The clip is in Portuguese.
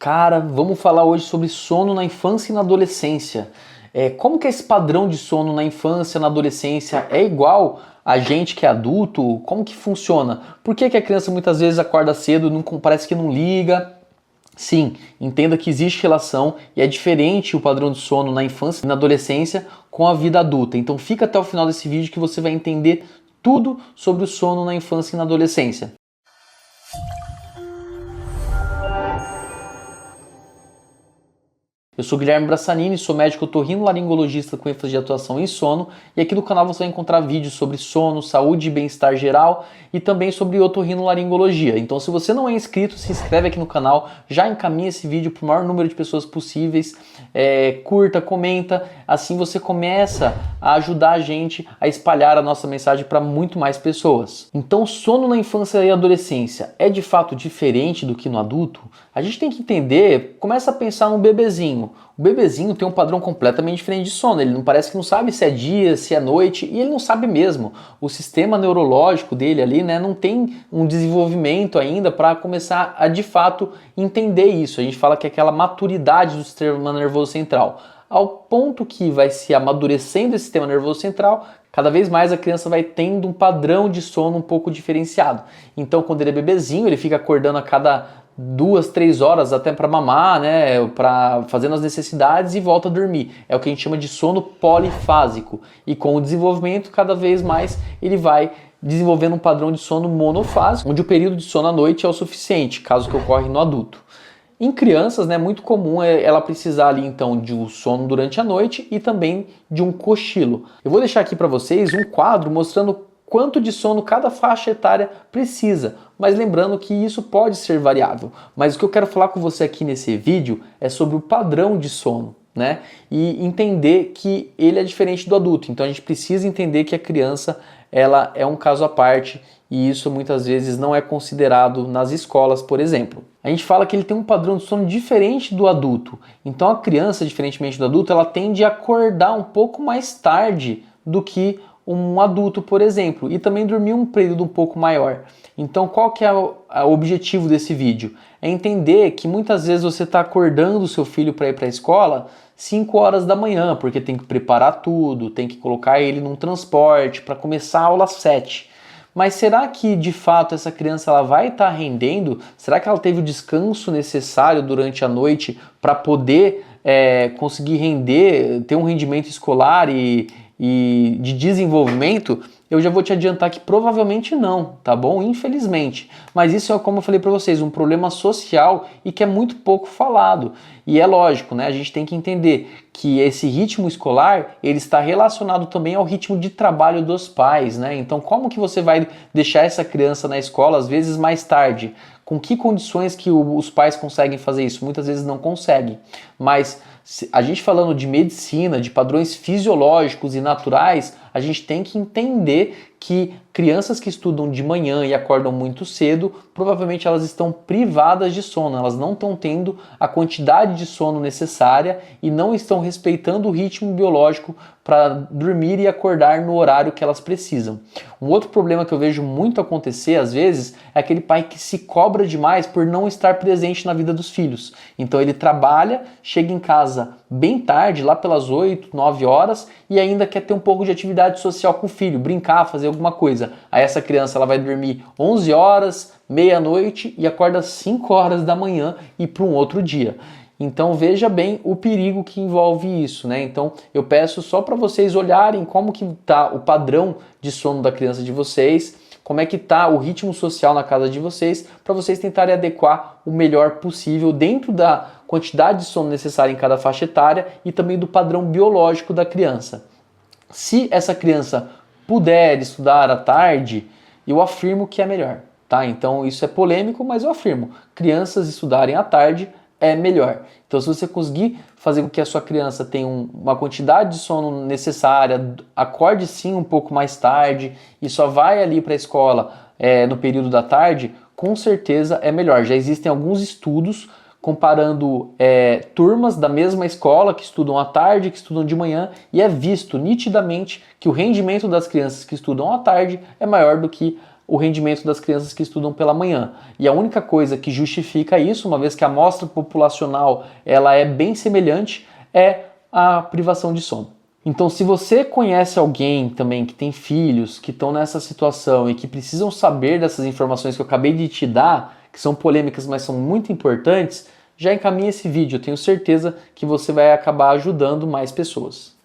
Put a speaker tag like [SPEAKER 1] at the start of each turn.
[SPEAKER 1] Cara, vamos falar hoje sobre sono na infância e na adolescência. Como que esse padrão de sono na infância e na adolescência é igual a gente que é adulto? Como que funciona? Por que que a criança muitas vezes acorda cedo, parece que não liga? Sim, entenda que existe relação e é diferente o padrão de sono na infância e na adolescência com a vida adulta. Então fica até o final desse vídeo que você vai entender tudo sobre o sono na infância e na adolescência. Eu sou Guilherme Brassanini, sou médico otorrinolaringologista com ênfase de atuação em sono e aqui no canal você vai encontrar vídeos sobre sono, saúde e bem-estar geral e também sobre otorrinolaringologia. Então se você não é inscrito, se inscreve aqui no canal, já encaminha esse vídeo para o maior número de pessoas possíveis, curta, comenta, assim você começa a ajudar a gente a espalhar a nossa mensagem para muito mais pessoas. Então sono na infância e adolescência é de fato diferente do que no adulto? A gente tem que entender, começa a pensar no bebezinho. O bebezinho tem um padrão completamente diferente de sono, ele não parece que não sabe se é dia, se é noite, e ele não sabe mesmo. O sistema neurológico dele ali, né, não tem um desenvolvimento ainda para começar a de fato entender isso. A gente fala que é aquela maturidade do sistema nervoso central. Ao ponto que vai se amadurecendo esse sistema nervoso central, cada vez mais a criança vai tendo um padrão de sono um pouco diferenciado. Então quando ele é bebezinho, ele fica acordando a cada 2, 3 horas até para mamar, né, para fazendo as necessidades e volta a dormir. É o que a gente chama de sono polifásico. E com o desenvolvimento, cada vez mais ele vai desenvolvendo um padrão de sono monofásico, onde o período de sono à noite é o suficiente, caso que ocorre no adulto. Em crianças, né, muito comum ela precisar ali então de um sono durante a noite e também de um cochilo. Eu vou deixar aqui para vocês um quadro mostrando quanto de sono cada faixa etária precisa, mas lembrando que isso pode ser variável. Mas o que eu quero falar com você aqui nesse vídeo é sobre o padrão de sono, né? E entender que ele é diferente do adulto. Então a gente precisa entender que a criança ela é um caso à parte e isso muitas vezes não é considerado nas escolas, por exemplo. A gente fala que ele tem um padrão de sono diferente do adulto. Então a criança, diferentemente do adulto, ela tende a acordar um pouco mais tarde do que um adulto, por exemplo, e também dormir um período um pouco maior. Então qual que é o objetivo desse vídeo? É entender que muitas vezes você está acordando o seu filho para ir para a escola 5 horas da manhã, porque tem que preparar tudo, tem que colocar ele num transporte para começar a aula às 7. Mas será que de fato essa criança ela vai estar rendendo? Será que ela teve o descanso necessário durante a noite para poder conseguir render, ter um rendimento escolar e de desenvolvimento? Eu já vou te adiantar que provavelmente não, tá bom? Infelizmente. Mas isso é, como eu falei para vocês, um problema social e que é muito pouco falado. E é lógico, né? A gente tem que entender que esse ritmo escolar, ele está relacionado também ao ritmo de trabalho dos pais, né? Então, como que você vai deixar essa criança na escola, às vezes mais tarde? Com que condições que os pais conseguem fazer isso? Muitas vezes não conseguem. Mas a gente falando de medicina, de padrões fisiológicos e naturais, a gente tem que entender que crianças que estudam de manhã e acordam muito cedo, provavelmente elas estão privadas de sono, elas não estão tendo a quantidade de sono necessária e não estão respeitando o ritmo biológico para dormir e acordar no horário que elas precisam. Um outro problema que eu vejo muito acontecer às vezes é aquele pai que se cobra demais por não estar presente na vida dos filhos. Então ele trabalha, chega em casa bem tarde, lá pelas 8, 9 horas e ainda quer ter um pouco de atividade social com o filho, brincar, fazer alguma coisa. Aí essa criança ela vai dormir 11 horas, meia-noite e acorda 5 horas da manhã e para um outro dia. Então veja bem o perigo que envolve isso, né? Então eu peço só para vocês olharem como que tá o padrão de sono da criança de vocês, como é que tá o ritmo social na casa de vocês, para vocês tentarem adequar o melhor possível dentro da quantidade de sono necessária em cada faixa etária e também do padrão biológico da criança. Se essa criança puder estudar à tarde, eu afirmo que é melhor, tá? Então isso é polêmico, mas eu afirmo, crianças estudarem à tarde é melhor. Então se você conseguir fazer com que a sua criança tenha uma quantidade de sono necessária, acorde sim um pouco mais tarde e só vai ali para a escola no período da tarde, com certeza é melhor. Já existem alguns estudos comparando turmas da mesma escola que estudam à tarde, que estudam de manhã, e é visto nitidamente que o rendimento das crianças que estudam à tarde é maior do que o rendimento das crianças que estudam pela manhã. E a única coisa que justifica isso, uma vez que a amostra populacional ela é bem semelhante, é a privação de sono. Então, se você conhece alguém também que tem filhos que estão nessa situação e que precisam saber dessas informações que eu acabei de te dar, que são polêmicas, mas são muito importantes, já encaminhe esse vídeo. Eu tenho certeza que você vai acabar ajudando mais pessoas.